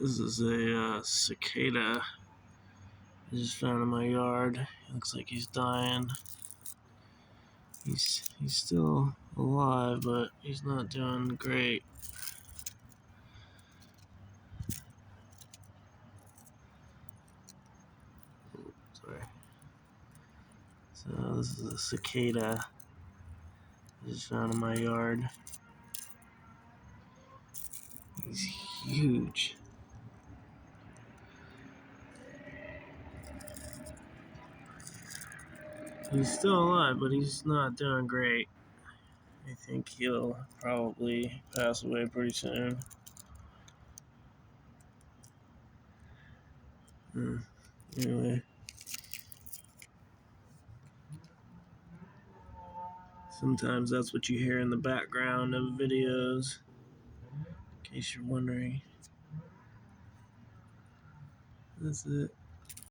This is a cicada I just found in my yard. Looks like he's dying. He's still alive, but he's not doing great. Sorry. So this is a cicada I just found in my yard. He's huge. He's still alive, but he's not doing great. I think he'll probably pass away pretty soon. Anyway. Sometimes that's what you hear in the background of videos, in case you're wondering. That's it.